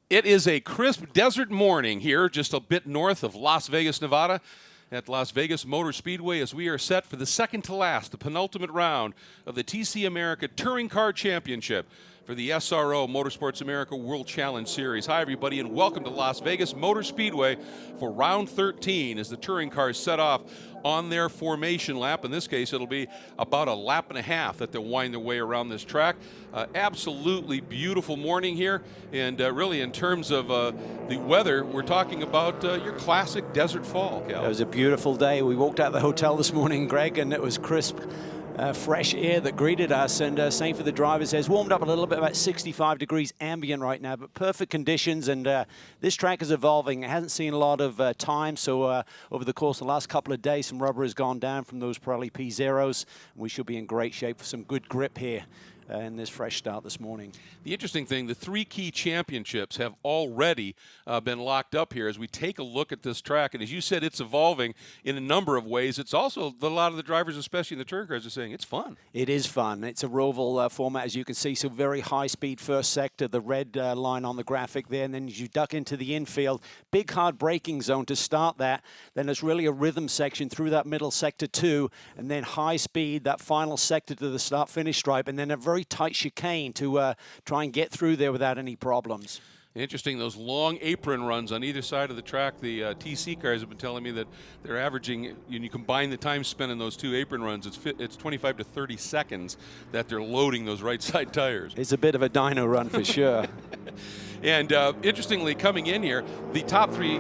It is a crisp desert morning here, just a bit north of Las Vegas, Nevada, at Las Vegas Motor Speedway, as we are set for the second to last, the penultimate round of the TC America Touring Car Championship for the SRO Motorsports America World Challenge Series. Hi, everybody, and welcome to Las Vegas Motor Speedway for round 13 as the touring cars set off on their formation lap. In this case, it'll be about a lap and a half that they'll wind their way around this track. Absolutely beautiful morning here, and really in terms of the weather, we're talking about your classic desert fall, Cal. It was a beautiful day. We walked out of the hotel this morning, Greg, and it was crisp. Fresh air that greeted us, and same for the drivers. It's warmed up a little bit, about 65 degrees ambient right now, but perfect conditions, and this track is evolving. It hasn't seen a lot of time, so over the course of the last couple of days, some rubber has gone down from those Pirelli P0s, and we should be in great shape for some good grip here in this fresh start this morning. The interesting thing, the three key championships have already been locked up here as we take a look at this track. And as you said, it's evolving in a number of ways. It's also, a lot of the drivers, especially in the touring cars, are saying it's fun. It is fun. It's a roval format, as you can see, so very high-speed first sector, the red line on the graphic there, and then as you duck into the infield, big hard braking zone to start that. Then there's really a rhythm section through that middle sector too, and then high speed, that final sector to the start-finish stripe, and then a very tight chicane to try and get through there without any problems. Interesting, those long apron runs on either side of the track. The TC cars have been telling me that they're averaging, when you combine the time spent in those two apron runs, it's 25 to 30 seconds that they're loading those right side tires. It's a bit of a dyno run for sure. And interestingly, coming in here, the top three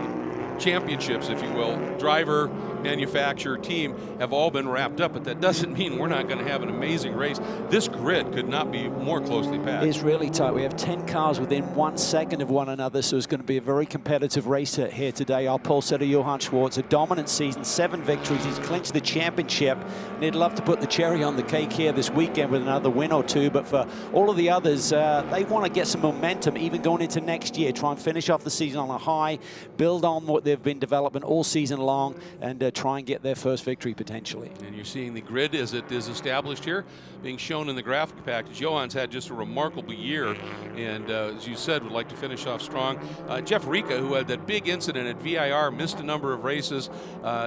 championships, if you will, driver, manufacturer, team, have all been wrapped up, but that doesn't mean we're not going to have an amazing race. This grid could not be more closely packed. It's really tight. We have 10 cars within 1 second of one another, so it's going to be a very competitive race here today. Our pole setter, Johann Schwartz, a dominant season, 7 victories. He's clinched the championship, and he'd love to put the cherry on the cake here this weekend with another win or two, but for all of the others, they want to get some momentum even going into next year, try and finish off the season on a high, build on what they've been developing all season long, and try and get their first victory potentially. And you're seeing the grid as it is established here, being shown in the graphic package. Johann's had just a remarkable year, and as you said, would like to finish off strong. Jeff Rica, who had that big incident at VIR, missed a number of races,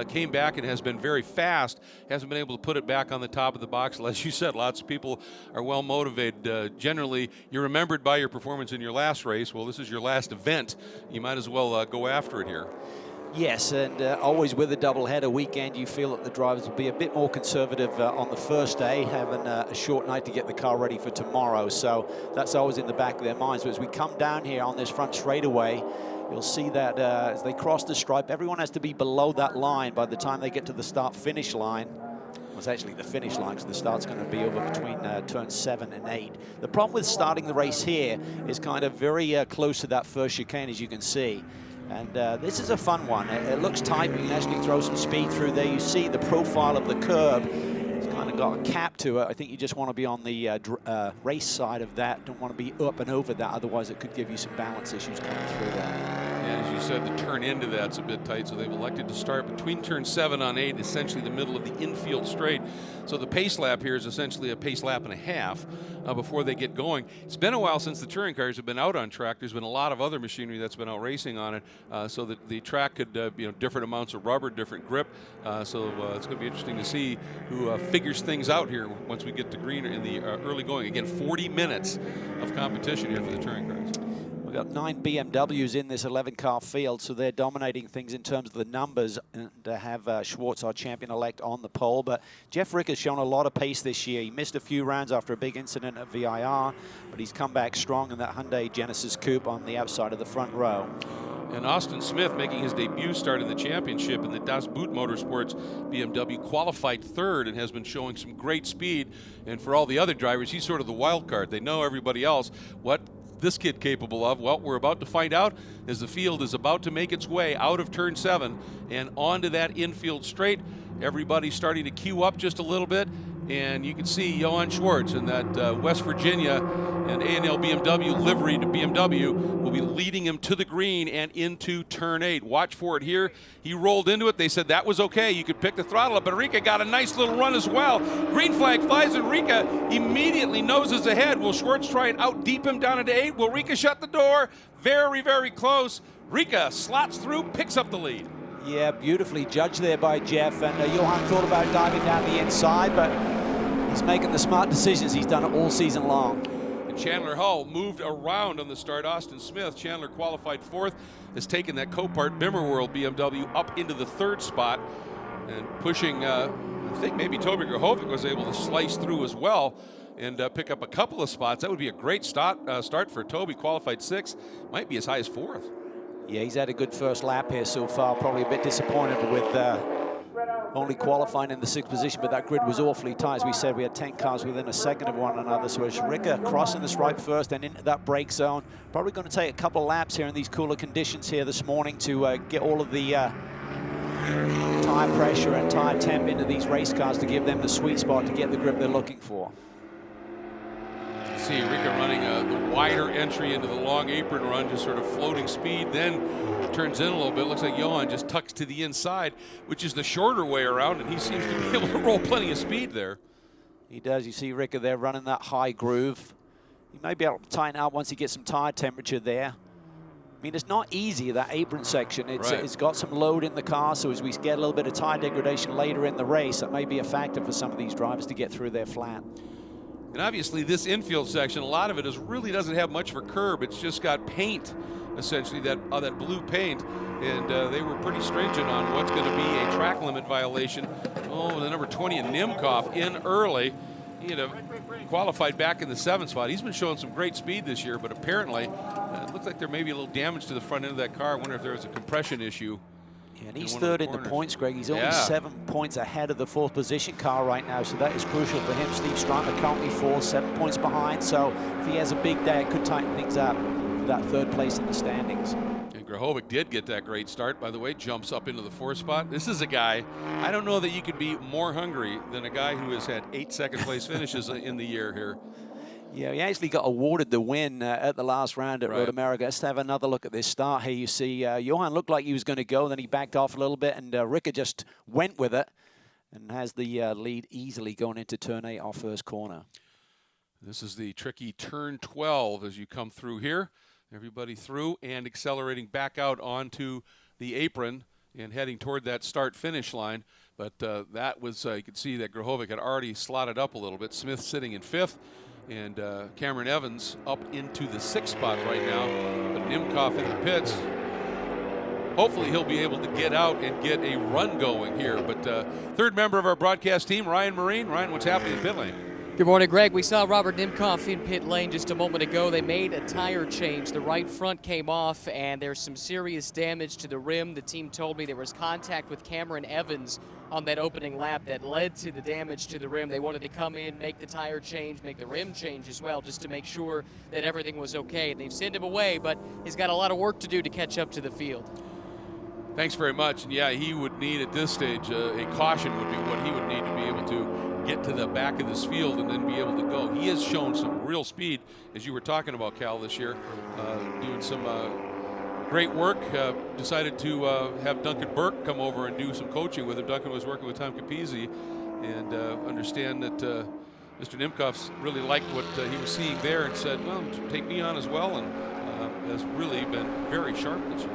came back and has been very fast, hasn't been able to put it back on the top of the box. As you said, lots of people are well motivated. Generally, you're remembered by your performance in your last race. Well, this is your last event. You might as well go after it here. Yes, and always with a doubleheader weekend, you feel that the drivers will be a bit more conservative on the first day, having a short night to get the car ready for tomorrow. So that's always in the back of their minds. But as we come down here on this front straightaway, you'll see that as they cross the stripe, everyone has to be below that line by the time they get to the start-finish line. Well, it's actually the finish line, because the start's going to be over between turns 7 and 8. The problem with starting the race here is kind of very close to that first chicane, as you can see. And this is a fun one. It looks tight, but you can actually throw some speed through there. You see the profile of the curb. It's kind of got a cap to it. I think you just want to be on the race side of that. Don't want to be up and over that. Otherwise, it could give you some balance issues coming through that. And as you said, the turn into that's a bit tight, so they've elected to start between turn 7 on 8, essentially the middle of the infield straight. So the pace lap here is essentially a pace lap and a half before they get going. It's been a while since the touring cars have been out on track. There's been a lot of other machinery that's been out racing on it, so that the track could, different amounts of rubber, different grip. So it's going to be interesting to see who figures things out here once we get to green in the early going. Again, 40 minutes of competition here for the touring cars. We've got 9 BMWs in this 11-car field, so they're dominating things in terms of the numbers, and to have Schwartz, our champion-elect, on the pole. But Jeff Rick has shown a lot of pace this year. He missed a few rounds after a big incident at VIR, but he's come back strong in that Hyundai Genesis Coupe on the outside of the front row. And Austin Smith making his debut start in the championship in the Das Boot Motorsports BMW, qualified 3rd and has been showing some great speed. And for all the other drivers, he's sort of the wild card. They know everybody else. What this kid capable of? Well, we're about to find out as the field is about to make its way out of turn 7 and onto that infield straight. Everybody's starting to queue up just a little bit, And you can see Johann Schwartz in that West Virginia and A&L BMW liveried BMW will be leading him to the green and into turn 8. Watch for it here. He rolled into it. They said that was okay. You could pick the throttle up. But Enrique got a nice little run as well. Green flag flies. Enrique immediately noses ahead. Will Schwartz try and out deep him down into 8? Will Rika shut the door? Very, very close. Rika slots through, picks up the lead. Yeah, beautifully judged there by Jeff. And Johann thought about diving down the inside, but he's making the smart decisions. He's done it all season long. And Chandler Hull moved around on the start. Austin Smith, Chandler qualified 4th, has taken that Copart Bimmer World BMW up into the 3rd spot and pushing, I think maybe Toby Grahovic was able to slice through as well and pick up a couple of spots. That would be a great start for Toby, qualified 6th, might be as high as 4th. Yeah, he's had a good first lap here so far. Probably a bit disappointed with only qualifying in the 6th position, but that grid was awfully tight. As we said, we had 10 cars within a second of one another. So as Rika crossing the stripe first and into that brake zone, probably going to take a couple of laps here in these cooler conditions here this morning to get all of the tire pressure and tire temp into these race cars to give them the sweet spot to get the grip they're looking for. See Rika running the wider entry into the long apron run, just sort of floating speed, then turns in a little bit. Looks like Johann just tucks to the inside, which is the shorter way around, and he seems to be able to roll plenty of speed there. He does. You see Rika there running that high groove. He may be able to tighten out once he gets some tire temperature there. I mean, it's not easy, that apron section. It's got some load in the car, so as we get a little bit of tire degradation later in the race, that may be a factor for some of these drivers to get through their flat. And obviously this infield section, a lot of it really doesn't have much of a curb. It's just got paint, essentially, that blue paint. And they were pretty stringent on what's going to be a track limit violation. Oh, the number 20 in Nimkov in early. He had qualified back in the 7th spot. He's been showing some great speed this year, but apparently it looks like there may be a little damage to the front end of that car. I wonder if there was a compression issue. And he's 3rd in the points, Greg. He's only 7 points ahead of the 4th position car right now, so that is crucial for him. Steve Strymer currently 4th, 7 points behind, so if he has a big day, it could tighten things up for that 3rd place in the standings. And Grahovic did get that great start, by the way, jumps up into the 4th spot. This is a guy, I don't know that you could be more hungry than a guy who has had 8 second place finishes in the year here. Yeah, he actually got awarded the win at the last round at Road America. Let's have another look at this start here. You see Johann looked like he was going to go, then he backed off a little bit, and Rika just went with it and has the lead easily going into turn 8 off first corner. This is the tricky turn 12 as you come through here. Everybody through and accelerating back out onto the apron and heading toward that start-finish line. But that was, you could see that Grahovic had already slotted up a little bit. Smith sitting in 5th. And Cameron Evans up into the 6th spot right now. But Nimkov in the pits. Hopefully he'll be able to get out and get a run going here. But 3rd member of our broadcast team, Ryan Marine. Ryan, what's happening in pit lane? Good morning, Greg. We saw Robert Nimkov in pit lane just a moment ago. They made a tire change. The right front came off, and there's some serious damage to the rim. The team told me there was contact with Cameron Evans on that opening lap that led to the damage to the rim. They wanted to come in, make the tire change, make the rim change as well, just to make sure that everything was okay. And they've sent him away, but he's got a lot of work to do to catch up to the field. Thanks very much. And yeah, he would need at this stage a caution would be what he would need to be able to get to the back of this field and then be able to go. He has shown some real speed, as you were talking about, Cal, this year, doing some great work. Decided to have Duncan Burke come over and do some coaching with him. Duncan was working with Tom Capizzi, and understand that Mr. Nimkov's really liked what he was seeing there and said, well, take me on as well, and has really been very sharp this year.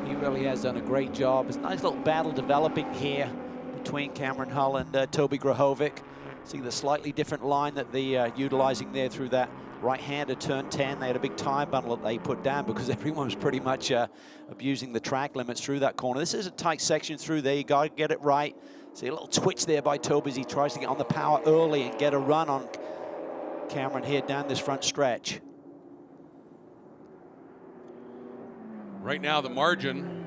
He really has done a great job. It's a nice little battle developing here between Cameron Hull and Toby Grahovic. See the slightly different line that they're utilizing there through that right-hander turn 10. They had a big tire bundle that they put down because everyone was pretty much abusing the track limits through that corner. This is a tight section through there. You got to get it right. See a little twitch there by Toby as he tries to get on the power early and get a run on Cameron here down this front stretch. Right now the margin,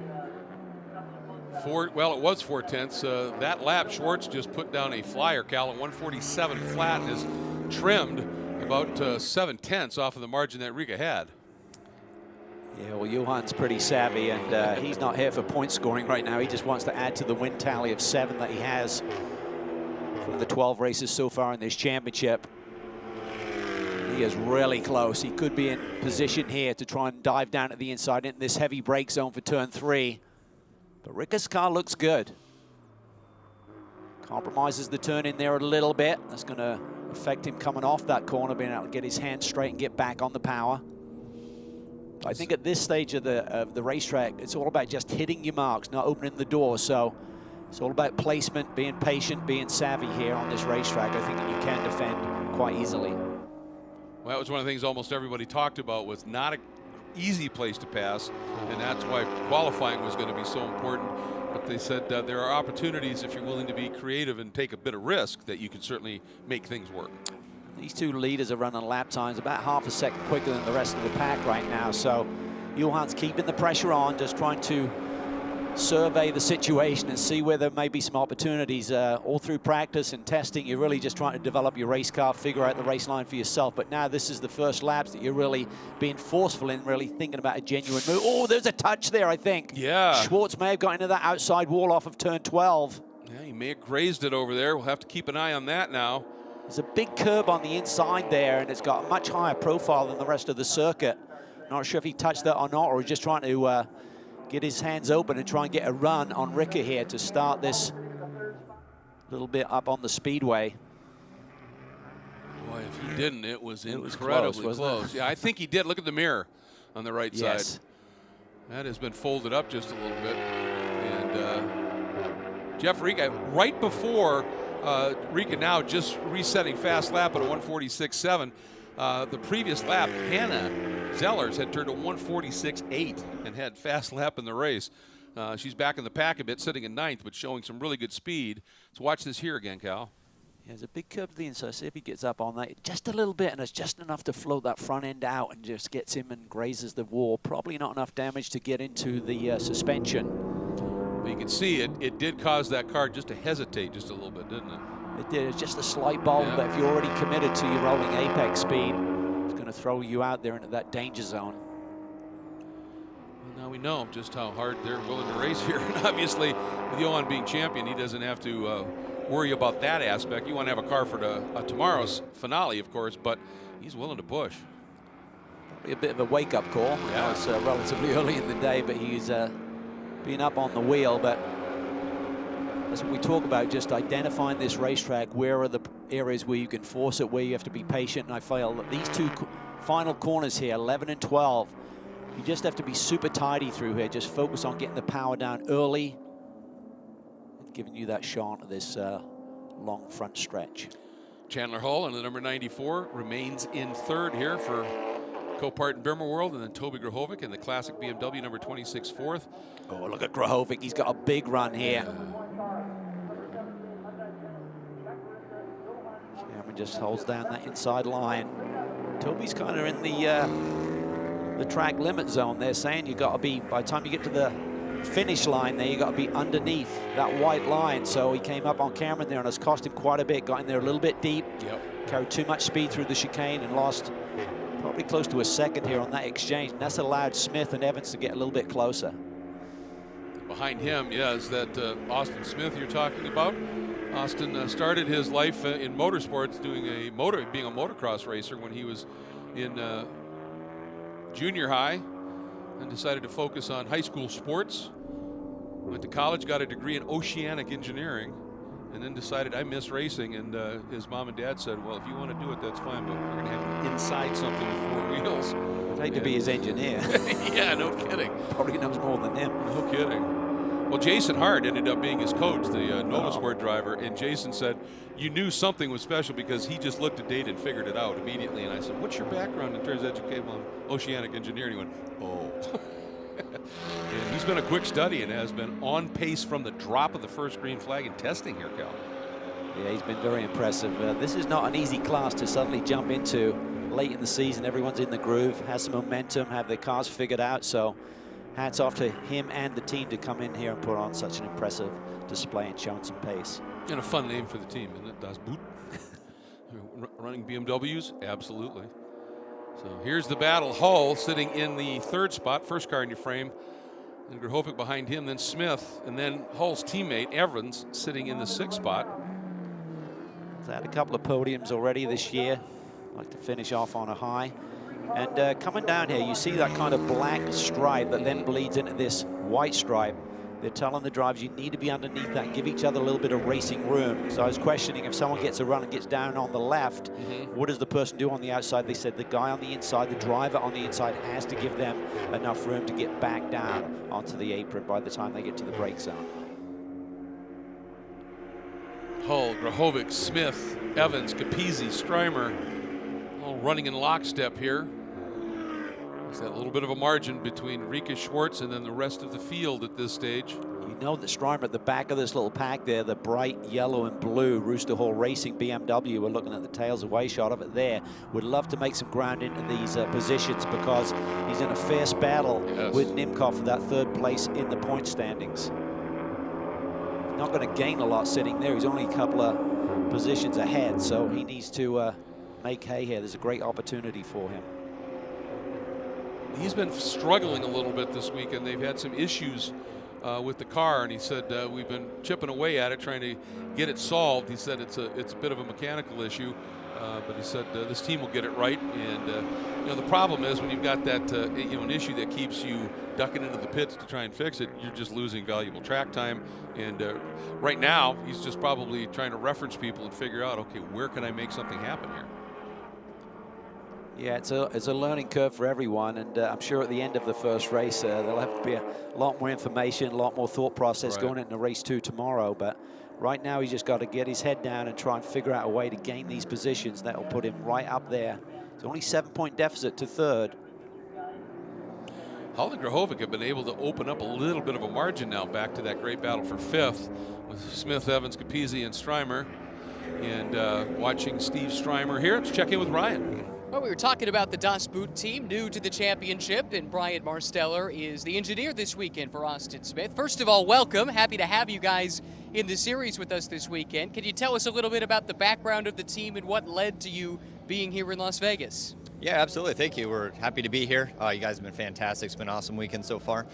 it was 4/10. That lap, Schwartz just put down a flyer, Cal, at 147 flat and has trimmed about 7/10 off of the margin that Rika had. Yeah, well, Johann's pretty savvy, and he's not here for point scoring right now. He just wants to add to the win tally of 7 that he has. from the 12 races so far in this championship. He is really close. He could be in position here to try and dive down to the inside into this heavy brake zone for turn 3. But Ricker's car looks good. Compromises the turn in there a little bit. That's going to affect him coming off that corner, being able to get his hands straight and get back on the power. I think at this stage of the racetrack, it's all about just hitting your marks, not opening the door. So it's all about placement, being patient, being savvy here on this racetrack. I think that you can defend quite easily. Well, that was one of the things almost everybody talked about, was not an easy place to pass, and that's why qualifying was going to be so important. But they said there are opportunities, if you're willing to be creative and take a bit of risk, that you can certainly make things work. These two leaders are running lap times about half a second quicker than the rest of the pack right now. So Johan's keeping the pressure on, just trying to survey the situation and see where there may be some opportunities. All through practice and testing, you're really just trying to develop your race car, figure out the race line for yourself. But now this is the first laps that you're really being forceful in, really thinking about a genuine move. Oh, there's a touch there, I think. Yeah. Schwartz may have got into that outside wall off of turn 12. Yeah, he may have grazed it over there. We'll have to keep an eye on that now. There's a big curb on the inside there, and it's got a much higher profile than the rest of the circuit. Not sure if he touched that or not, or he's just trying to get his hands open and try and get a run on Ricker here to start this little bit up on the speedway. Boy, if he didn't, it was incredibly close. Yeah, I think he did. Look at the mirror on the right side. That has been folded up just a little bit. And Jeff Rika, right before Rika now just resetting fast lap at a 146.7. The previous lap, Hannah Zellers had turned a 146.8 and had fast lap in the race. She's back in the pack a bit, sitting in 9th, but showing some really good speed. So watch this here again, Cal. Yeah, there's a big curve to the inside. See if he gets up on that just a little bit, and it's just enough to float that front end out and just gets him and grazes the wall. Probably not enough damage to get into the suspension. But you can see it did cause that car just to hesitate just a little bit, didn't it? It did. It's just a slight bolt, but if you're already committed to your rolling apex speed, it's going to throw you out there into that danger zone. Well, now we know just how hard they're willing to race here. And obviously, with Johan being champion, he doesn't have to worry about that aspect. You want to have a car for tomorrow's finale, of course, but he's willing to push. Probably a bit of a wake-up call. Yeah. It's relatively early in the day, but he's been up on the wheel. But that's what we talk about, just identifying this racetrack. Where are the areas where you can force it, where you have to be patient? And I feel that these two final corners here, 11 and 12, you just have to be super tidy through here. Just focus on getting the power down early and giving you that shot of this long front stretch. Chandler Hull in the number 94 remains in 3rd here for Copart and Bimmer World, and then Toby Grahovic in the classic BMW number 26 4th. Oh, look at Grahovic. He's got a big run here. Cameron just holds down that inside line. Toby's kind of in the track limit zone. They're saying you got to be, by the time you get to the finish line there, you got to be underneath that white line. So he came up on Cameron there, and it's cost him quite a bit. Got in there a little bit deep. Yep. Carried too much speed through the chicane and lost probably close to a second here on that exchange. And that's allowed Smith and Evans to get a little bit closer. Behind him, yeah, is that Austin Smith you're talking about. Austin started his life in motorsports being a motocross racer when he was in junior high, and decided to focus on high school sports. Went to college, got a degree in oceanic engineering, and then decided I miss racing. And his mom and dad said, well, if you want to do it, that's fine, but we're going to have you inside something with 4 wheels. I'd hate to be his engineer. Yeah, no kidding. Probably knows more than him. No kidding. Well, Jason Hart ended up being his coach, the Nova Sport driver, and Jason said, you knew something was special because he just looked at data and figured it out immediately. And I said, what's your background in terms of education? Well, oceanic engineering. He went, oh. And he's been a quick study and has been on pace from the drop of the first green flag in testing here, Cal. Yeah, he's been very impressive. This is not an easy class to suddenly jump into late in the season. Everyone's in the groove, has some momentum, have their cars figured out. So hats off to him and the team to come in here and put on such an impressive display and showing some pace. And a fun name for the team, isn't it? Das Boot. Running BMWs? Absolutely. So here's the battle. Hull sitting in the 3rd spot, first car in your frame. And Grahovic behind him, then Smith, and then Hull's teammate, Evans, sitting in the 6th spot. He's had a couple of podiums already this year. Like to finish off on a high. And coming down here, you see that kind of black stripe that then bleeds into this white stripe. They're telling the drivers you need to be underneath that, give each other a little bit of racing room. So I was questioning if someone gets a run and gets down on the left, what does the person do on the outside? They said the guy on the inside, the driver on the inside, has to give them enough room to get back down onto the apron by the time they get to the brake zone. Hull, Grahovic, Smith, Evans, Capizzi, Strymer, all running in lockstep here. There's that little bit of a margin between Rika Schwartz and then the rest of the field at this stage. You know that Strymer at the back of this little pack there, the bright yellow and blue Rooster Hall Racing BMW, we're looking at the tails away shot of it there, would love to make some ground into these positions because he's in a fierce battle with Nimkov for that third place in the point standings. Not going to gain a lot sitting there. He's only a couple of positions ahead, so he needs to make hay here. There's a great opportunity for him. He's been struggling a little bit this week, and they've had some issues with the car, and he said we've been chipping away at it, trying to get it solved. He said it's a bit of a mechanical issue, but he said this team will get it right. And you know, the problem is when you've got that you know, an issue that keeps you ducking into the pits to try and fix it, you're just losing valuable track time. And right now, he's just probably trying to reference people and figure out, okay, where can I make something happen here? Yeah, it's a learning curve for everyone, and I'm sure at the end of the first race there'll have to be a lot more information, a lot more thought process going into race 2 tomorrow. But right now he's just got to get his head down and try and figure out a way to gain these positions. That will put him right up there. It's only 7-point deficit to third. Hull and Grahovic have been able to open up a little bit of a margin now back to that great battle for 5th with Smith, Evans, Capizzi, and Strymer. And watching Steve Strymer here, let's check in with Ryan. Well, we were talking about the Das Boot team, new to the championship, and Brian Marsteller is the engineer this weekend for Austin Smith. First of all, welcome. Happy to have you guys in the series with us this weekend. Can you tell us a little bit about the background of the team and what led to you being here in Las Vegas? Yeah, absolutely. Thank you. We're happy to be here. You guys have been fantastic. It's been an awesome weekend so far.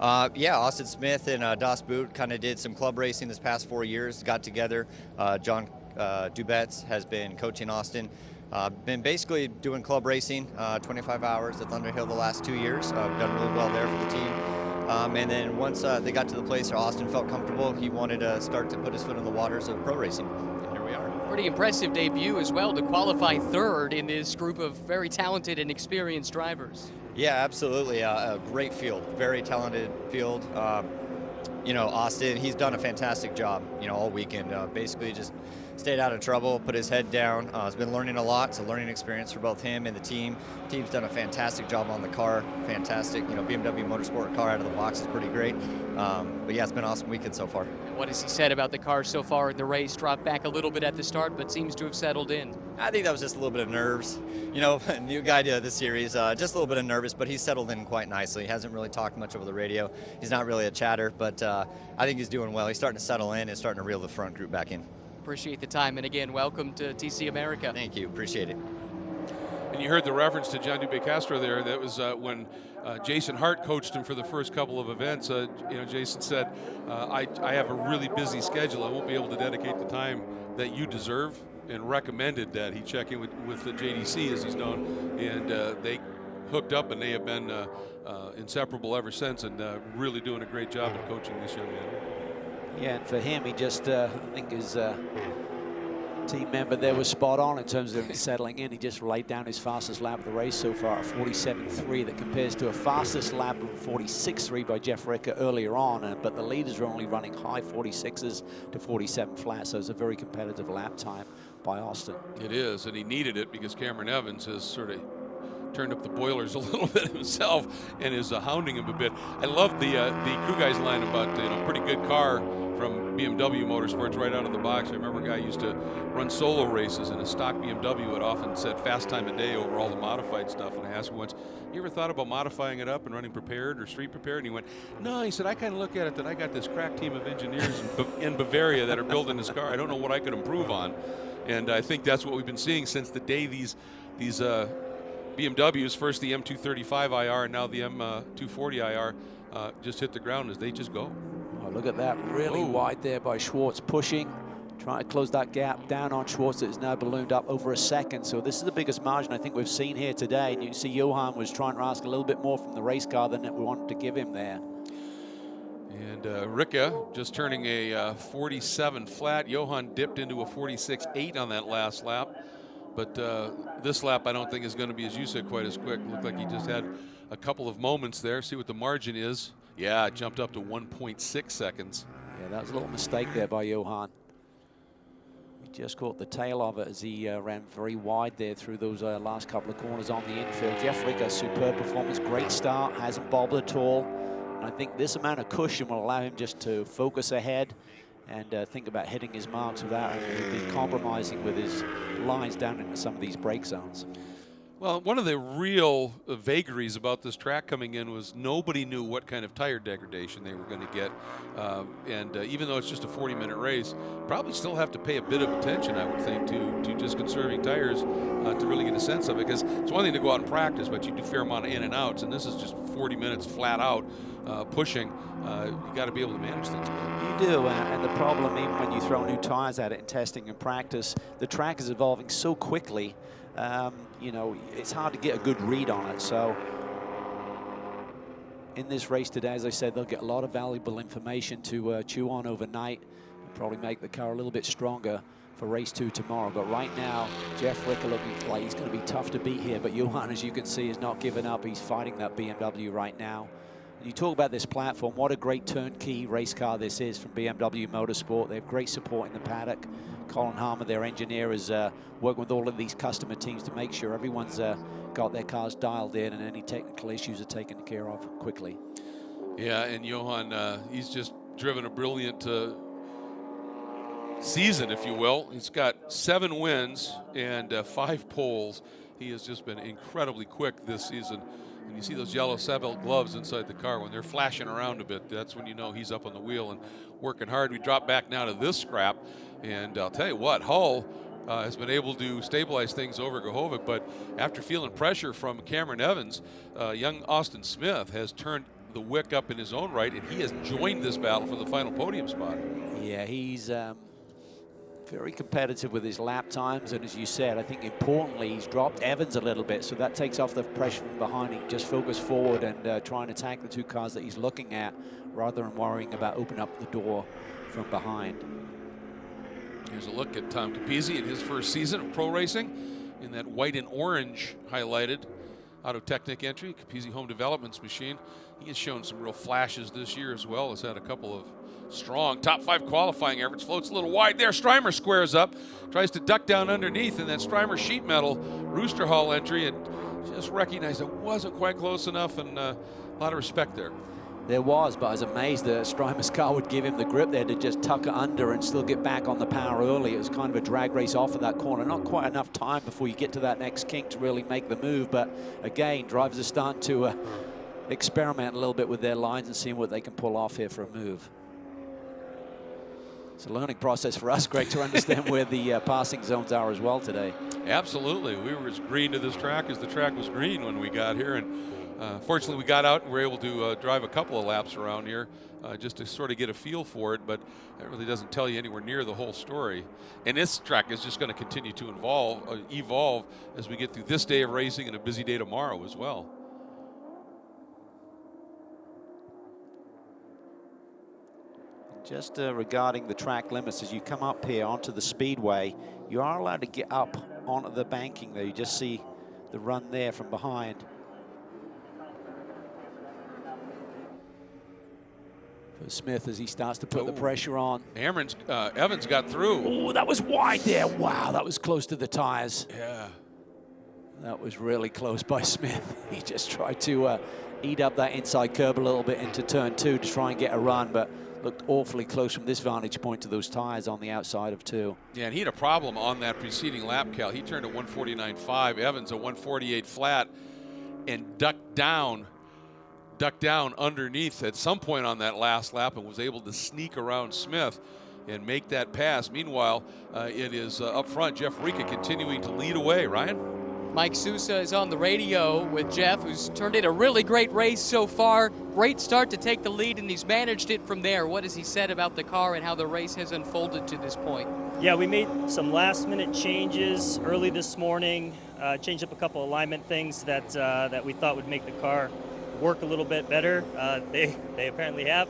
Yeah, Austin Smith and Das Boot kind of did some club racing this past 4 years, got together. John Dubetz has been coaching Austin. Been basically doing club racing, 25 hours at Thunderhill the last 2 years. Done really well there for the team. And then once they got to the place where Austin felt comfortable, he wanted to start to put his foot in the waters of pro racing. And here we are. Pretty impressive debut as well to qualify third in this group of very talented and experienced drivers. Yeah, absolutely. A great field, very talented field. You know, Austin, he's done a fantastic job, you know, all weekend. Basically just stayed out of trouble, put his head down. Has been learning a lot. It's a learning experience for both him and the team. Team's done a fantastic job on the car. Fantastic, you know, BMW Motorsport car out of the box is pretty great. But yeah, it's been an awesome weekend so far. What has he said about the car so far in the race? Dropped back a little bit at the start, but seems to have settled in. I think that was just a little bit of nerves. You know, new guy to the series, just a little bit of nervous, but he's settled in quite nicely. He hasn't really talked much over the radio. He's not really a chatter, but I think he's doing well. He's starting to settle in and starting to reel the front group back in. Appreciate the time, and again, welcome to TC America. Thank you, appreciate it. And you heard the reference to John Dube Castro there. That was when Jason Hart coached him for the first couple of events. You know, Jason said, I have a really busy schedule. I won't be able to dedicate the time that you deserve, and recommended that he check in with the JDC, as he's known. And they hooked up, and they have been inseparable ever since, and really doing a great job in coaching this young man. Yeah, and for him, he just, I think his team member there was spot on in terms of settling in. He just laid down his fastest lap of the race so far at 47.3. That compares to a fastest lap of 46.3 by Jeff Ricker earlier on. But the leaders are only running high 46s to 47 flat, so it's a very competitive lap time by Austin. It is, and he needed it because Cameron Evans has sort of turned up the boilers a little bit himself and is hounding him a bit. I love the crew guys line about, you know, pretty good car from BMW Motorsports right out of the box. I remember a guy used to run solo races in a stock BMW. It often said fast time of day over all the modified stuff. And I asked him once, you ever thought about modifying it up and running prepared or street prepared? And he went, no. He said, I kind of look at it that I got this crack team of engineers in Bavaria that are building this car. I don't know what I could improve on. And I think that's what we've been seeing since the day these BMWs, first the M235 IR and now the M240 IR, just hit the ground as they just go. Oh, look at that, really wide there by Schwartz, pushing, Trying to close that gap down on Schwartz that is now ballooned up over a second. So this is the biggest margin I think we've seen here today. And you can see Johan was trying to ask a little bit more from the race car than we wanted to give him there. And Ricka just turning a 47 flat. Johan dipped into a 46.8 on that last lap. But this lap I don't think is going to be, as you said, quite as quick. Looked like he just had a couple of moments there. See what the margin is. Yeah, it jumped up to 1.6 seconds. Yeah, that was a little mistake there by Johan. He just caught the tail of it as he ran very wide there through those last couple of corners on the infield. Jeff Ricka, superb performance, great start, hasn't bobbled at all. And I think this amount of cushion will allow him just to focus ahead and think about hitting his marks without being compromising with his lines down into some of these brake zones. Well, one of the real vagaries about this track coming in was nobody knew what kind of tire degradation they were going to get. Even though it's just a 40-minute race, probably still have to pay a bit of attention, I would think, to just conserving tires to really get a sense of it. Because it's one thing to go out and practice, but you do a fair amount of in and outs, and this is just 40 minutes flat out pushing. You got to be able to manage things well. You do, and the problem, even when you throw new tires at it in testing and practice, the track is evolving so quickly. You know, it's hard to get a good read on it. So in this race today, as I said, they'll get a lot of valuable information to chew on overnight and probably make the car a little bit stronger for race 2 tomorrow. But right now, Jeff Ricka looking like he's going to be tough to beat here. But Johan, as you can see, is not giving up. He's fighting that BMW right now. You talk about this platform, what a great turnkey race car this is from BMW Motorsport. They have great support in the paddock. Colin Harmer, their engineer, is working with all of these customer teams to make sure everyone's got their cars dialed in and any technical issues are taken care of quickly. Yeah, and Johan, he's just driven a brilliant season, if you will. He's got 7 wins and 5 poles. He has just been incredibly quick this season. And you see those yellow Seville gloves inside the car. When they're flashing around a bit, that's when you know he's up on the wheel and working hard. We drop back now to this scrap, and I'll tell you what, Hull has been able to stabilize things over Gohovic, but after feeling pressure from Cameron Evans, young Austin Smith has turned the wick up in his own right, and he has joined this battle for the final podium spot. Yeah, he's very competitive with his lap times, and as you said, I think importantly he's dropped Evans a little bit, so that takes off the pressure from behind. He can just focus forward and try and attack the 2 cars that he's looking at rather than worrying about opening up the door from behind. Here's a look at Tom Capizzi in his first season of pro racing in that white and orange highlighted Auto Technic entry, Capizzi Home Development's machine. He has shown some real flashes this year as well. Has had a couple of strong top 5 qualifying efforts. Floats a little wide there. Strymer squares up, tries to duck down underneath, and that Strymer sheet metal Rooster Hall entry, and just recognized it wasn't quite close enough, and a lot of respect there. There was, but I was amazed that Strymer's car would give him the grip there to just tuck it under and still get back on the power early. It was kind of a drag race off of that corner. Not quite enough time before you get to that next kink to really make the move, but again, drivers are starting to experiment a little bit with their lines and seeing what they can pull off here for a move. It's a learning process for us, Greg, to understand where the passing zones are as well today. Absolutely. We were as green to this track as the track was green when we got here, and fortunately we got out and were able to drive a couple of laps around here just to sort of get a feel for it, but that really doesn't tell you anywhere near the whole story. And this track is just going to continue to evolve as we get through this day of racing and a busy day tomorrow as well. Just regarding the track limits, as you come up here onto the speedway, you are allowed to get up onto the banking there. You just see the run there from behind. For Smith as he starts to put the pressure on. Evans got through. Oh, that was wide there. Wow, that was close to the tires. Yeah. That was really close by Smith. He just tried to eat up that inside curb a little bit into turn 2 to try and get a run, but looked awfully close from this vantage point to those tires on the outside of 2. Yeah, and he had a problem on that preceding lap, Cal. He turned a 149.5, Evans a 148 flat, and ducked down underneath at some point on that last lap and was able to sneak around Smith and make that pass. Meanwhile, it is up front, Jeff Ricka continuing to lead away. Ryan? Mike Sousa is on the radio with Jeff, who's turned in a really great race so far. Great start to take the lead, and he's managed it from there. What has he said about the car and how the race has unfolded to this point? Yeah, we made some last-minute changes early this morning. Changed up a couple alignment things that we thought would make the car work a little bit better. They apparently have.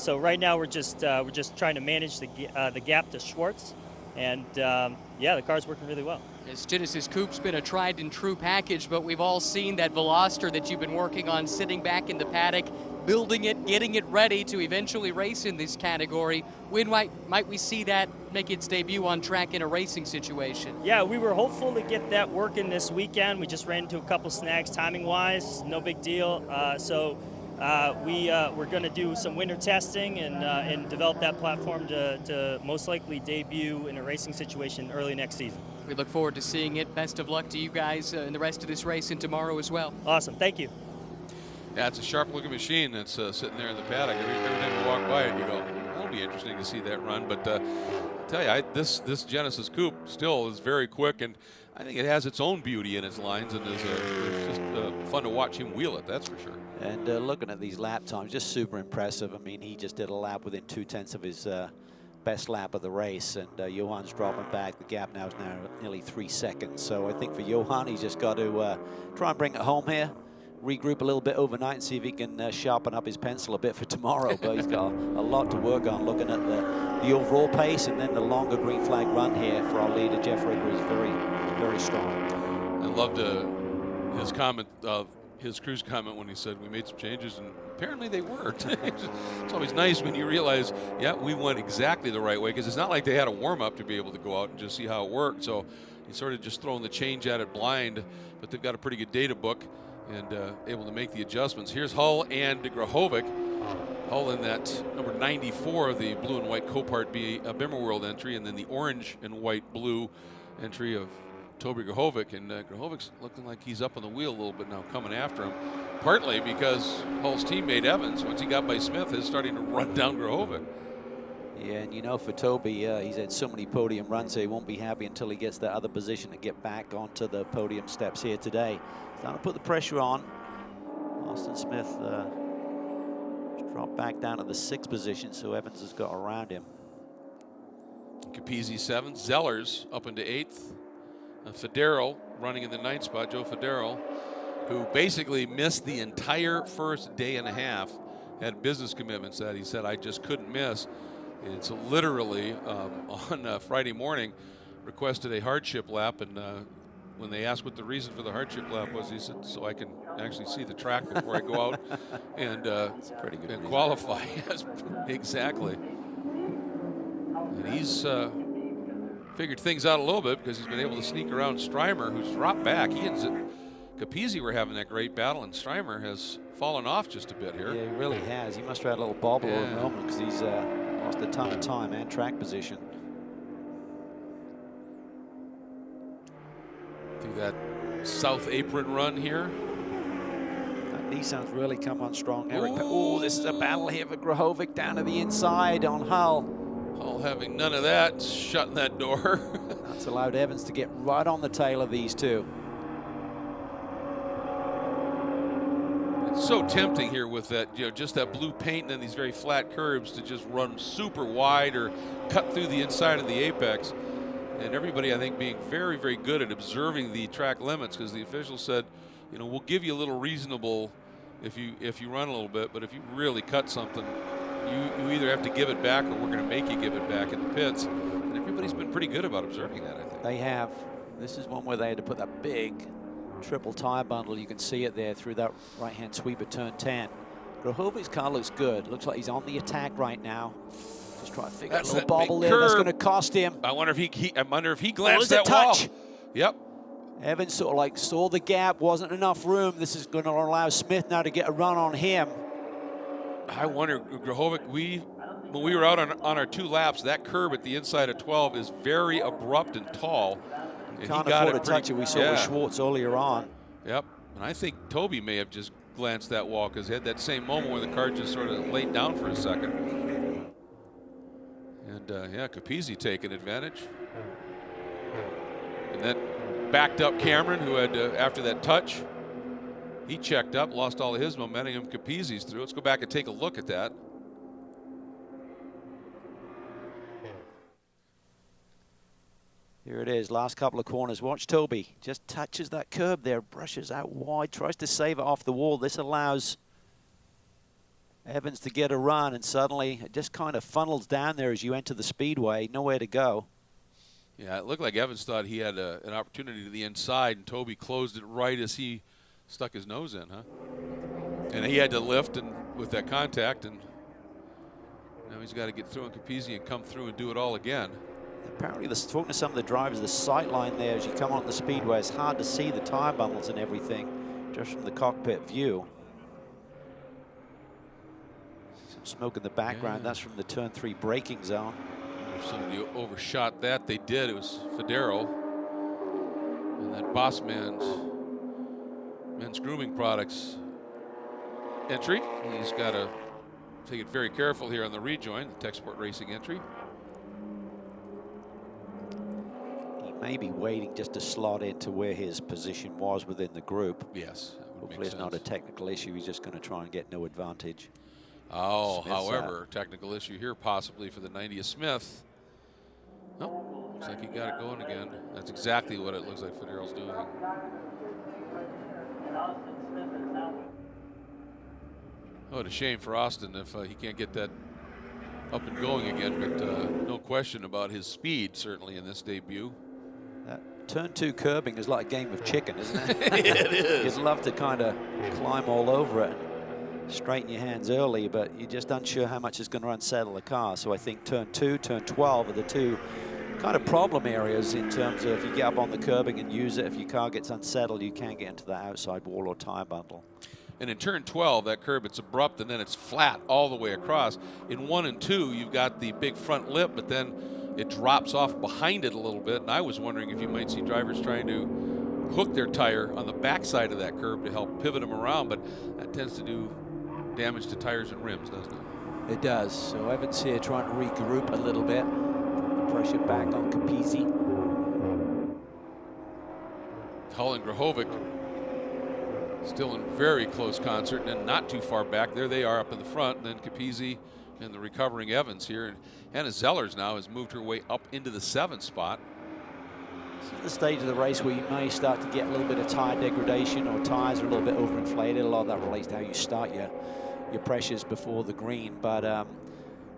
So right now we're just trying to manage the gap to Schwartz, and yeah, the car's working really well. As Genesis Coupe's been a tried and true package, but we've all seen that Veloster that you've been working on, sitting back in the paddock, building it, getting it ready to eventually race in this category. When might we see that make its debut on track in a racing situation? Yeah, we were hopeful to get that working this weekend. We just ran into a couple snags timing-wise, no big deal. We're going to do some winter testing and develop that platform to most likely debut in a racing situation early next season. We look forward to seeing it. Best of luck to you guys in the rest of this race and tomorrow as well. Awesome, thank you. Yeah, it's a sharp-looking machine that's sitting there in the paddock. Every time you walk by it, you go, that'll be interesting to see that run. But I tell you, this Genesis Coupe still is very quick, and I think it has its own beauty in its lines, and it's just fun to watch him wheel it, that's for sure. And looking at these lap times, just super impressive. I mean, he just did a lap within 2/10 of his best lap of the race, and Johan's dropping back. The gap now is nearly 3 seconds. So I think for Johan, he's just got to try and bring it home here, regroup a little bit overnight, and see if he can sharpen up his pencil a bit for tomorrow. But he's got a lot to work on, looking at the overall pace, and then the longer green flag run here for our leader, Jeff Ricker, is very, very strong. I loved his comment, his Cruz comment when he said we made some changes, and apparently they worked. It's always nice when you realize, yeah, we went exactly the right way, because it's not like they had a warm-up to be able to go out and just see how it worked. So he's sort of just throwing the change at it blind, but they've got a pretty good data book and able to make the adjustments. Here's Hull and Grahovic. Hull in that number 94, the blue and white Copart Bimmer World entry, and then the orange and white blue entry of Toby Grahovic. And Grahovic's looking like he's up on the wheel a little bit now, coming after him. Partly because Hull's teammate Evans, once he got by Smith, is starting to run down Grahovic. Yeah, and you know, for Toby, he's had so many podium runs, so he won't be happy until he gets that other position to get back onto the podium steps here today. Starting to put the pressure on. Austin Smith dropped back down to the 6th position, so Evans has got around him. Capizzi 7th, Zellers up into 8th. Federo running in the 9th spot, Joe Federo, who basically missed the entire first day and a half, had business commitments that he said I just couldn't miss. And so literally on Friday morning requested a hardship lap, and when they asked what the reason for the hardship lap was, he said, so I can actually see the track before I go out and qualify. Yes, exactly. And he's figured things out a little bit because he's been able to sneak around Strymer, who's dropped back. He and Capizzi were having that great battle, and Strymer has fallen off just a bit here. Yeah, he really has. He must have had a little bobble over the moment, because he's lost a ton of time and track position. Through that south apron run here. That Nissan's really come on strong. Oh, this is a battle here for Grahovic down to the inside on Hull. Hull having none of that, shutting that door. That's allowed Evans to get right on the tail of these two. It's so tempting here with that, just that blue paint and then these very flat curbs to just run super wide or cut through the inside of the apex. And everybody, I think, being very, very good at observing the track limits, because the officials said, we'll give you a little reasonable if you run a little bit, but if you really cut something, you either have to give it back or we're going to make you give it back in the pits. And everybody's been pretty good about observing that, I think. They have. This is one where they had to put that big triple tire bundle. You can see it there through that right-hand sweep at turn 10. Grahovic's car looks good. Looks like he's on the attack right now. Just try to figure out a little bobble there. That's going to cost him. I wonder if he glanced that wall. Yep. Evans sort of like saw the gap, wasn't enough room. This is going to allow Smith now to get a run on him. I wonder, Grahovic, when we were out on our 2 laps, that curb at the inside of 12 is very abrupt and tall. And can't afford to touch it. We saw with Schwartz earlier on. Yep. And I think Toby may have just glanced that wall, because he had that same moment where the car just sort of laid down for a second. And yeah, Capizzi taking advantage. And that backed up Cameron, who had, after that touch, he checked up, lost all of his momentum. Capizzi's through. Let's go back and take a look at that. Here it is, last couple of corners. Watch Toby, just touches that curb there, brushes out wide, tries to save it off the wall. This allows Evans to get a run, and suddenly it just kind of funnels down there as you enter the speedway, nowhere to go. Yeah, it looked like Evans thought he had an opportunity to the inside, and Toby closed it right as he stuck his nose in, huh? And he had to lift and with that contact, and now he's got to get through on Capizzi and come through and do it all again. Apparently, talking to some of the drivers, the sight line there as you come on the speedway, it's hard to see the tire bundles and everything just from the cockpit view. Some smoke in the background. Yeah. That's from the turn 3 braking zone. If somebody overshot that, they did. It was Federo. And that Boss Men's Grooming Products entry. He's got to take it very careful here on the rejoin, the Tech Sport Racing entry. Maybe waiting just to slot into where his position was within the group. Yes. Hopefully it's not a technical issue. He's just going to try and get no advantage. Oh, Smith's however, technical issue here possibly for the 90th Smith. Oh, looks like he got it going again. That's exactly what it looks like Federo's doing. Oh, what a shame for Austin if he can't get that up and going again, but no question about his speed certainly in this debut. Turn 2 curbing is like a game of chicken, isn't it? It is. You'd love to kind of climb all over it and straighten your hands early, but you're just unsure how much is going to unsettle the car. So I think turn 2, turn 12 are the two kind of problem areas in terms of if you get up on the curbing and use it, if your car gets unsettled, you can get into the outside wall or tire bundle. And in turn 12, that curb, it's abrupt and then it's flat all the way across. In 1 and 2, you've got the big front lip, but then it drops off behind it a little bit. And I was wondering if you might see drivers trying to hook their tire on the backside of that curb to help pivot them around, but that tends to do damage to tires and rims, doesn't it? It does. So Evans here trying to regroup a little bit. Put the pressure back on Capizzi. Hull and Grahovic still in very close concert, and then not too far back. There they are up in the front, and then Capizzi and the recovering Evans here. And Hannah Zellers now has moved her way up into the 7th spot. This is the stage of the race where you may start to get a little bit of tire degradation, or tires are a little bit overinflated. A lot of that relates to how you start your pressures before the green. But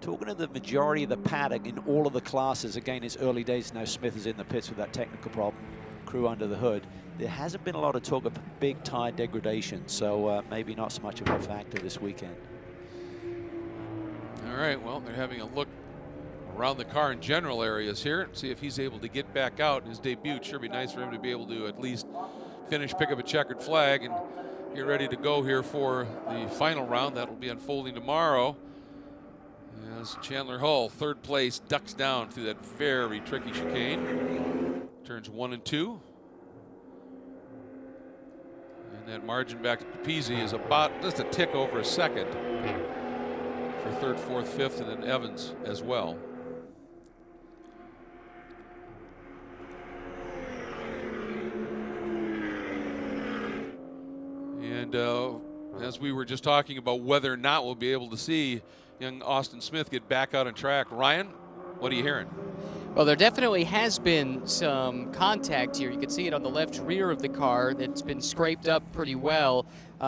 talking to the majority of the paddock in all of the classes, again, it's early days now. Smith is in the pits with that technical problem, crew under the hood. There hasn't been a lot of talk of big tire degradation, so maybe not so much of a factor this weekend. All right, well, they're having a look around the car in general areas here and see if he's able to get back out in his debut. It sure be nice for him to be able to at least finish, pick up a checkered flag, and get ready to go here for the final round. That will be unfolding tomorrow. As Chandler Hull, 3rd place, ducks down through that very tricky chicane. Turns 1 and 2. And that margin back to Capizzi is about just a tick over a second for 3rd, 4th, 5th, and then Evans as well. And as we were just talking about whether or not we'll be able to see young Austin Smith get back out on track, Ryan, what are you hearing? Well, there definitely has been some contact here. You can see it on the left rear of the car that's been scraped up pretty well.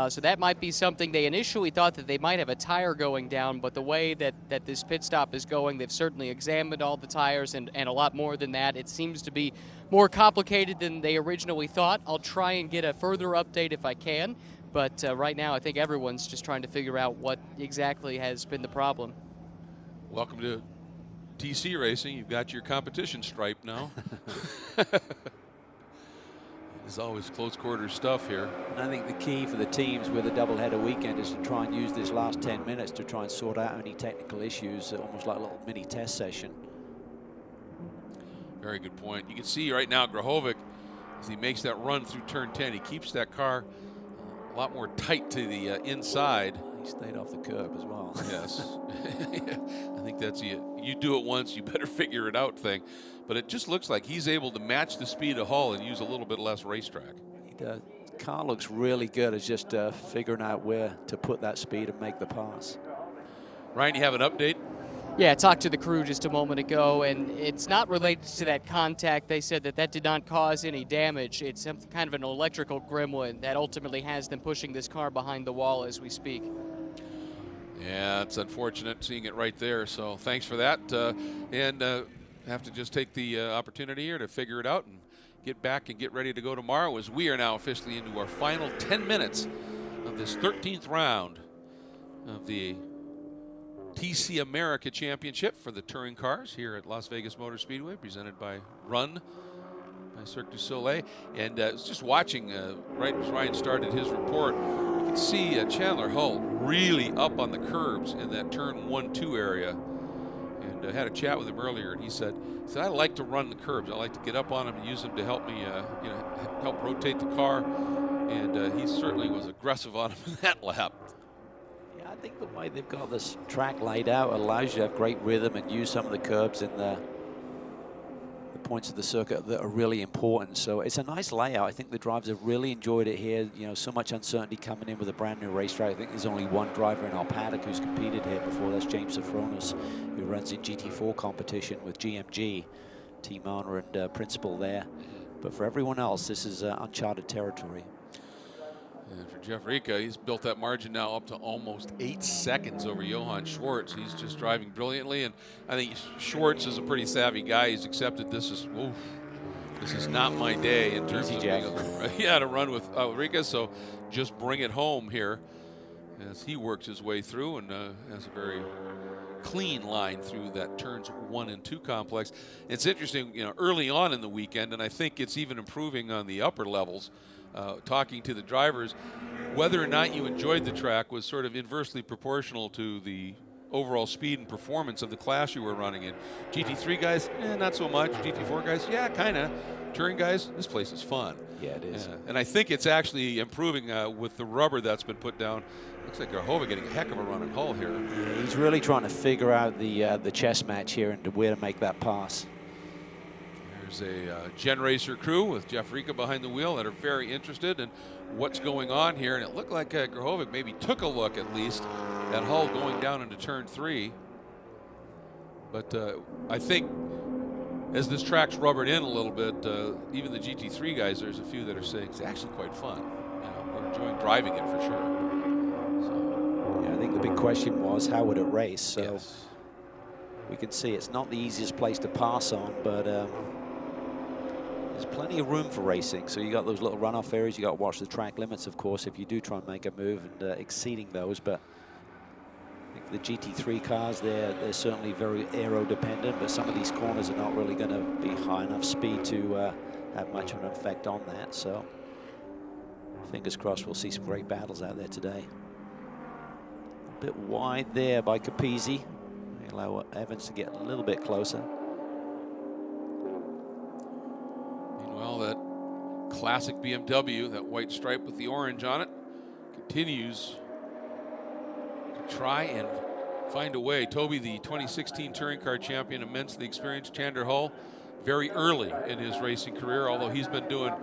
So that might be something. They initially thought that they might have a tire going down, but the way that this pit stop is going, they've certainly examined all the tires and a lot more than that. It seems to be more complicated than they originally thought. I'll try and get a further update if I can, but right now I think everyone's just trying to figure out what exactly has been the problem. Welcome to TC Racing. You've got your competition stripe now. There's always close quarter stuff here. And I think the key for the teams with a doubleheader weekend is to try and use this last 10 minutes to try and sort out any technical issues, almost like a little mini test session. Very good point. You can see right now Grahovic, as he makes that run through turn 10, he keeps that car a lot more tight to the inside. He stayed off the curb as well. Yes. I think that's you do it once, you better figure it out thing. But it just looks like he's able to match the speed of Hull and use a little bit less racetrack. He does. Car looks really good. It's just figuring out where to put that speed and make the pass. Ryan, you have an update? Yeah, I talked to the crew just a moment ago, and it's not related to that contact. They said that that did not cause any damage. It's some kind of an electrical gremlin that ultimately has them pushing this car behind the wall as we speak. Yeah, it's unfortunate seeing it right there. So thanks for that. And have to just take the opportunity here to figure it out and get back and get ready to go tomorrow, as we are now officially into our final 10 minutes of this 13th round of the TC America Championship for the touring cars here at Las Vegas Motor Speedway, presented by Run by Cirque du Soleil. And just watching right as Ryan started his report, you can see Chandler Hull really up on the curbs in that turn 1-2 area. And I had a chat with him earlier, and he said, I like to run the curbs. I like to get up on them and use them to help me, help rotate the car. And he certainly was aggressive on him in that lap. Yeah, I think the way they've got this track laid out allows you to have great rhythm and use some of the curbs in the points of the circuit that are really important. So it's a nice layout. I think the drivers have really enjoyed it here. You know, so much uncertainty coming in with a brand new racetrack. I think there's only one driver in our paddock who's competed here before. That's James Safronis, who runs in GT4 competition with GMG, team owner and principal there. But for everyone else, this is uncharted territory. And for Jeff Rica, he's built that margin now up to almost 8 seconds over Johann Schwartz. He's just driving brilliantly, and I think Schwartz is a pretty savvy guy. He's accepted this is not my day in terms of being to run with Rica. So just bring it home here as he works his way through and has a very clean line through that turns 1 and 2 complex. It's interesting, early on in the weekend, and I think it's even improving on the upper levels. Talking to the drivers, whether or not you enjoyed the track was sort of inversely proportional to the overall speed and performance of the class you were running in. GT3 guys, not so much. GT4 guys, yeah, kind of. Touring guys, this place is fun. Yeah, it is. And I think it's actually improving with the rubber that's been put down. Looks like Grahovic getting a heck of a run in Hull here. Yeah, he's really trying to figure out the chess match here and where to make that pass. There's a Gen Racer crew with Jeff Rica behind the wheel that are very interested in what's going on here. And it looked like Grahovic maybe took a look at least at Hull going down into turn 3. But I think as this track's rubbered in a little bit, even the GT3 guys, there's a few that are saying it's actually quite fun. We're enjoying driving it for sure. So, yeah, I think the big question was how would it race? So yes. We can see it's not the easiest place to pass on, but there's plenty of room for racing. So you got those little runoff areas. You got to watch the track limits, of course, if you do try and make a move and exceeding those. But I think the GT3 cars, they're certainly very aero dependent, but some of these corners are not really going to be high enough speed to have much of an effect on that. So fingers crossed we'll see some great battles out there today. A bit wide there by Capizzi. Allow Evans to get a little bit closer. Meanwhile, that classic BMW, that white stripe with the orange on it, continues to try and find a way. Toby, the 2016 touring car champion, immensely experienced. Chandler Hull, very early in his racing career, although he's been doing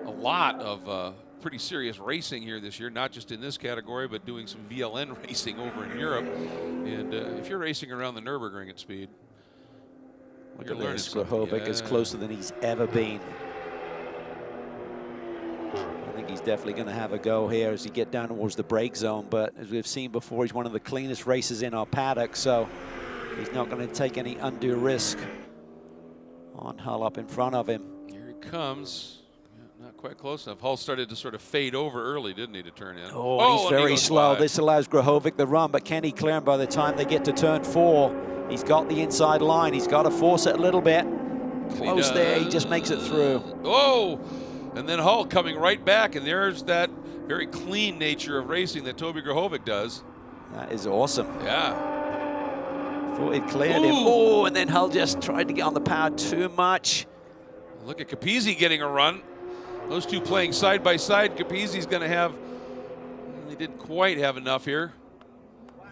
a lot of pretty serious racing here this year, not just in this category, but doing some VLN racing over in Europe. And if you're racing around the Nürburgring at speed, look at this. Grahovic is closer than he's ever been. I think he's definitely going to have a go here as he get down towards the brake zone. But as we've seen before, he's one of the cleanest racers in our paddock, so he's not going to take any undue risk on Hull up in front of him. Here he comes. Not quite close enough. Hull started to sort of fade over early, didn't he, to turn in? Oh, he's very slow. This allows Grahovic the run, but can he clear him by the time they get to turn 4? He's got the inside line. He's got to force it a little bit. Close there. He just makes it through. Oh, and then Hull coming right back, and there's that very clean nature of racing that Toby Grahovic does. That is awesome. Yeah. Thought he'd cleared him. Oh, and then Hull just tried to get on the power too much. Look at Capizzi getting a run. Those two playing side by side. Capizzi's going to have, he didn't quite have enough here.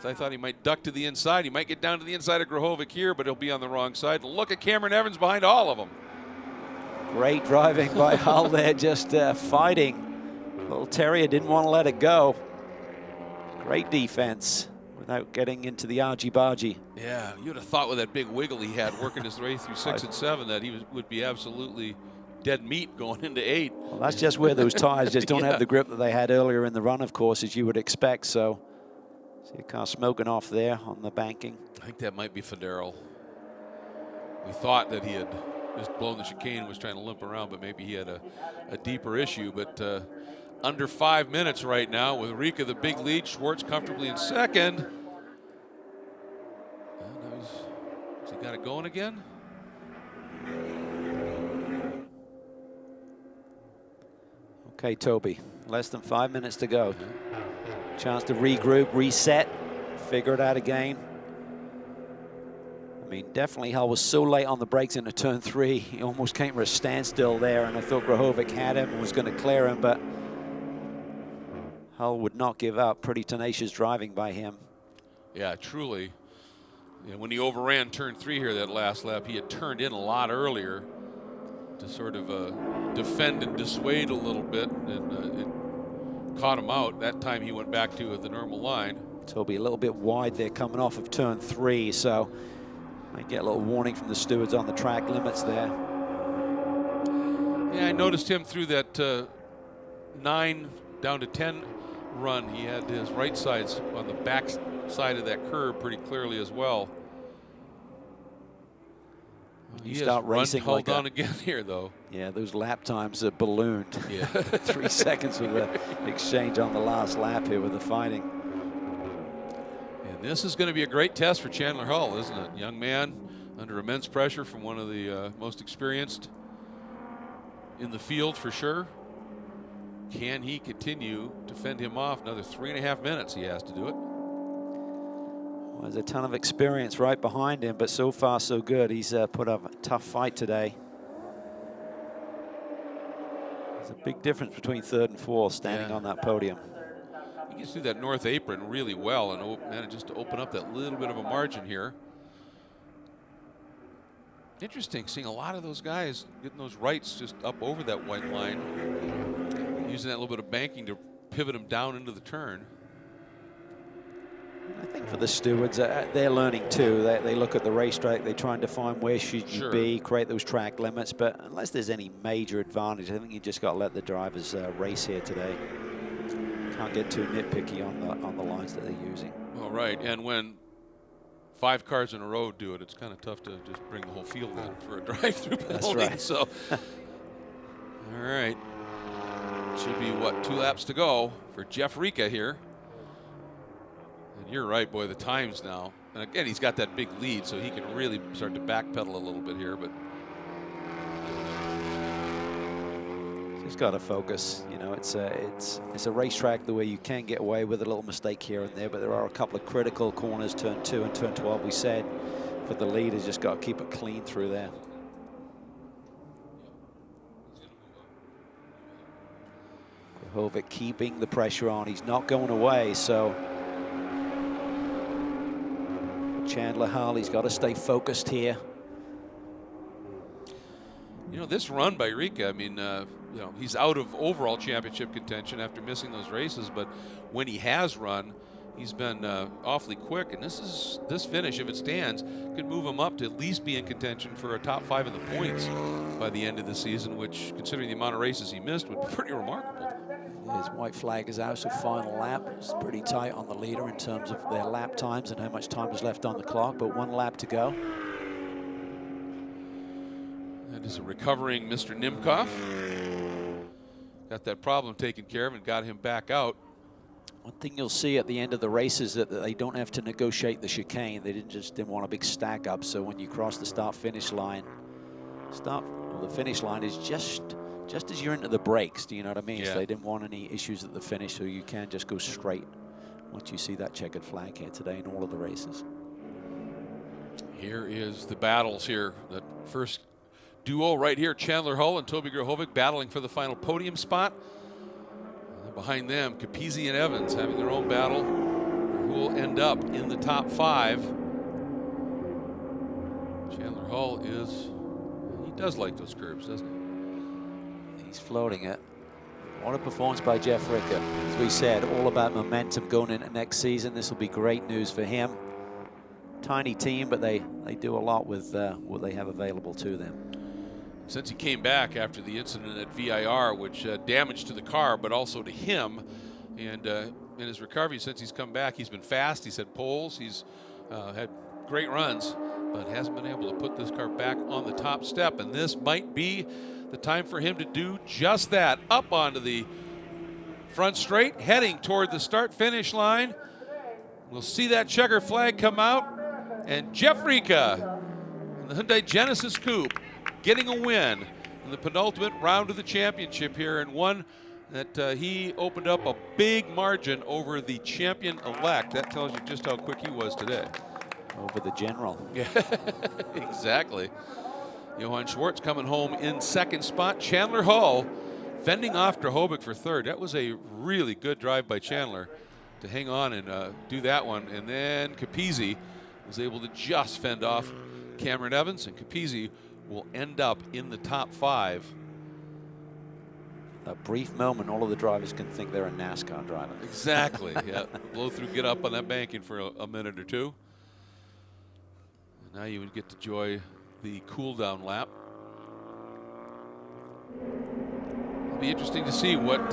I thought he might duck to the inside. He might get down to the inside of Grahovic here, but he'll be on the wrong side. Look at Cameron Evans behind all of them. Great driving by Hull there, just fighting. Little Terrier didn't want to let it go. Great defense without getting into the argy-bargy. Yeah, you'd have thought with that big wiggle he had working his way through 6 and 7 that he would be absolutely dead meat going into 8. Well, that's just where those tires just don't have the grip that they had earlier in the run, of course, as you would expect. So, see a car smoking off there on the banking. I think that might be Federal. We thought that he had just blown the chicane and was trying to limp around, but maybe he had a deeper issue. But under 5 minutes right now with Rika the big lead, Schwartz comfortably in second. Has he got it going again? Okay, Toby, less than 5 minutes to go. Chance to regroup, reset, figure it out again. I mean, definitely Hull was so late on the brakes into turn 3. He almost came to a standstill there, and I thought Grahovic had him and was going to clear him, but Hull would not give up. Pretty tenacious driving by him. Yeah, truly. Yeah, when he overran turn 3 here that last lap, he had turned in a lot earlier to sort of defend and dissuade a little bit, and it caught him out. That time he went back to the normal line. Toby a little bit wide there coming off of turn 3, so might get a little warning from the stewards on the track limits there. Yeah, I noticed him through that 9 down to 10 run. He had his right sides on the back side of that curve pretty clearly as well. You start racing Hull like down again here, though. Yeah, those lap times are ballooned. Yeah. 3 seconds with the exchange on the last lap here with the fighting. And this is going to be a great test for Chandler Hull, isn't it? Young man under immense pressure from one of the most experienced in the field for sure. Can he continue to fend him off? Another 3.5 minutes he has to do it. Well, there's a ton of experience right behind him, but so far so good. He's put up a tough fight today. There's a big difference between 3rd and 4th standing on that podium. He gets through that north apron really well and manages to open up that little bit of a margin here. Interesting seeing a lot of those guys getting those rights just up over that white line, using that little bit of banking to pivot them down into the turn. I think for the stewards, they're learning too. They look at the racetrack, they try and define where should you be, create those track limits, but unless there's any major advantage, I think you just got to let the drivers race here today. Can't get too nitpicky on the lines that they're using. All right, and when 5 cars in a row do it, it's kind of tough to just bring the whole field in for a drive-through penalty. That's right. So, all right, should be what, 2 laps to go for Jeff Rika here. And you're right, boy, the times now. And again, he's got that big lead, so he can really start to backpedal a little bit here. But just got to focus. You know, it's a racetrack the way you can get away with a little mistake here and there, but there are a couple of critical corners, turn 2 and turn 12. We said for the lead, has just got to keep it clean through there. Grahovic keeping the pressure on. He's not going away, so Chandler Hull, he's got to stay focused here. you know, this run by Rika, I mean, you know, he's out of overall championship contention after missing those races, but when he has run, he's been awfully quick, and this finish, if it stands, could move him up to at least be in contention for a top 5 in the points by the end of the season, which, considering the amount of races he missed, would be pretty remarkable. His white flag is out, so final lap. It's pretty tight on the leader in terms of their lap times and how much time is left on the clock, but 1 lap to go. That is a recovering Mr. Nimkoff. Got that problem taken care of and got him back out. One thing you'll see at the end of the race is that they don't have to negotiate the chicane. They didn't want a big stack up, so when you cross the start-finish line, the finish line is just as you're into the brakes, do you know what I mean? Yeah. So they didn't want any issues at the finish, so you can just go straight once you see that checkered flag here today in all of the races. Here is the battles here. That first duo right here, Chandler Hull and Toby Grahovic battling for the final podium spot. And behind them, Capizzi and Evans having their own battle. Rahul end up in the top 5. Chandler Hull he does like those curves, doesn't he? He's floating it. What a performance by Jeff Ricker. As we said, all about momentum going into next season. This will be great news for him. Tiny team, but they do a lot with what they have available to them. Since he came back after the incident at VIR, which damage to the car, but also to him, and in his recovery since he's come back, he's been fast. He's had poles. He's had great runs, but hasn't been able to put this car back on the top step. And this might be the time for him to do just that. Up onto the front straight, heading toward the start-finish line. We'll see that checker flag come out. And Jeff Rica in the Hyundai Genesis Coupe getting a win in the penultimate round of the championship here, and one that he opened up a big margin over the champion-elect. That tells you just how quick he was today. Over the general. Yeah, exactly. Johann Schwartz coming home in second spot. Chandler Hull fending off Drahovic for third. That was a really good drive by Chandler to hang on and do that one. And then Capizzi was able to just fend off Cameron Evans, and Capizzi will end up in the top 5. A brief moment, all of the drivers can think they're a NASCAR driver. Exactly, yeah. Blow through, get up on that banking for a minute or two. And now you would get to enjoy the cool-down lap. It'll be interesting to see what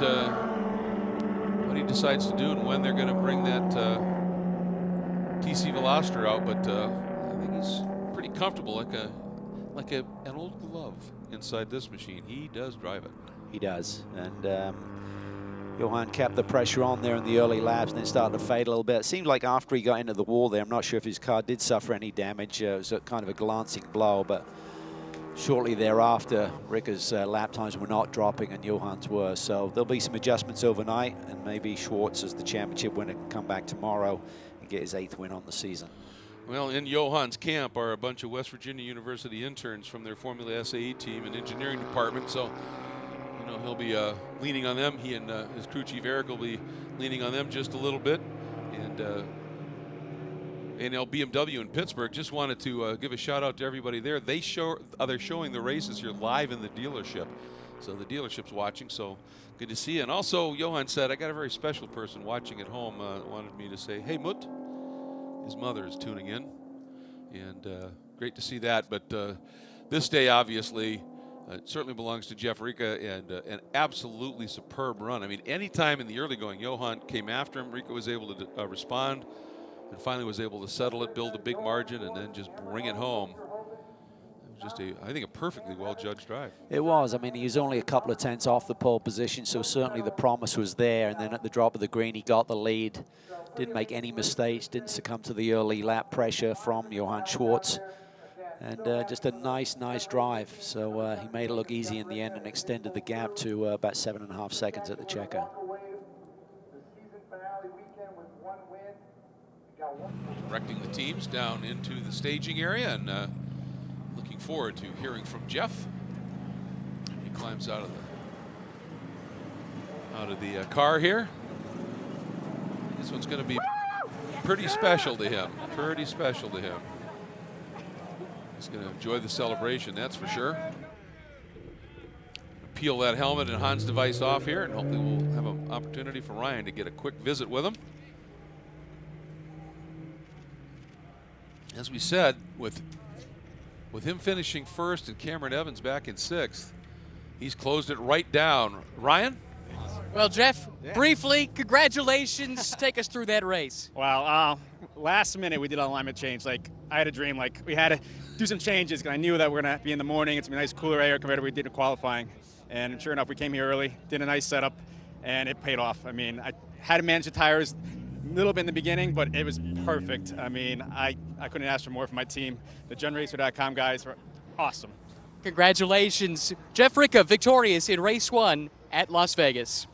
he decides to do and when they're going to bring that TC Veloster out. But I think he's pretty comfortable, like an old glove inside this machine. He does drive it. He does, and Johan kept the pressure on there in the early laps and then started to fade a little bit. It seemed like after he got into the wall there, I'm not sure if his car did suffer any damage. It was a kind of a glancing blow, but shortly thereafter, Ricker's lap times were not dropping and Johan's were. So there'll be some adjustments overnight, and maybe Schwartz, as the championship winner, can come back tomorrow and get his 8th win on the season. Well, in Johan's camp are a bunch of West Virginia University interns from their Formula SAE team and engineering department. So, you know, he'll be leaning on them. He and his crew chief Eric will be leaning on them just a little bit. And ANL BMW in Pittsburgh, just wanted to give a shout out to everybody there. They're showing the races here live in the dealership. So the dealership's watching, so good to see you. And also, Johan said, I got a very special person watching at home, wanted me to say, hey, Mut. His mother is tuning in, and great to see that. But this day, obviously, certainly belongs to Jeff Rica, and an absolutely superb run. I mean, any time in the early going, Johan came after him. Rica was able to respond, and finally was able to settle it, build a big margin, and then just bring it home. It was just I think, a perfectly well-judged drive. It was. I mean, he was only a couple of tenths off the pole position, so certainly the promise was there. And then at the drop of the green, he got the lead. Didn't make any mistakes, didn't succumb to the early lap pressure from Johann Schwartz. And just a nice drive. So he made it look easy in the end and extended the gap to about 7.5 seconds at the checker. Directing the teams down into the staging area, and looking forward to hearing from Jeff. He climbs out of the car here. This one's going to be pretty special to him. Pretty special to him. He's going to enjoy the celebration, that's for sure. Peel that helmet and Hans device off here, and hopefully we'll have an opportunity for Ryan to get a quick visit with him. As we said, with him finishing first and Cameron Evans back in 6th, he's closed it right down. Ryan? Well, Jeff, briefly, congratulations. Take us through that race. Wow. Last minute, we did an alignment change. Like, I had a dream. Like, we had to do some changes, because I knew that we're going to be in the morning. It's going to be nice, cooler air compared to what we did in qualifying. And sure enough, we came here early, did a nice setup, and it paid off. I mean, I had to manage the tires a little bit in the beginning, but it was perfect. I mean, I couldn't ask for more from my team. The GenRacer.com guys were awesome. Congratulations. Jeff Rica victorious in race 1 at Las Vegas.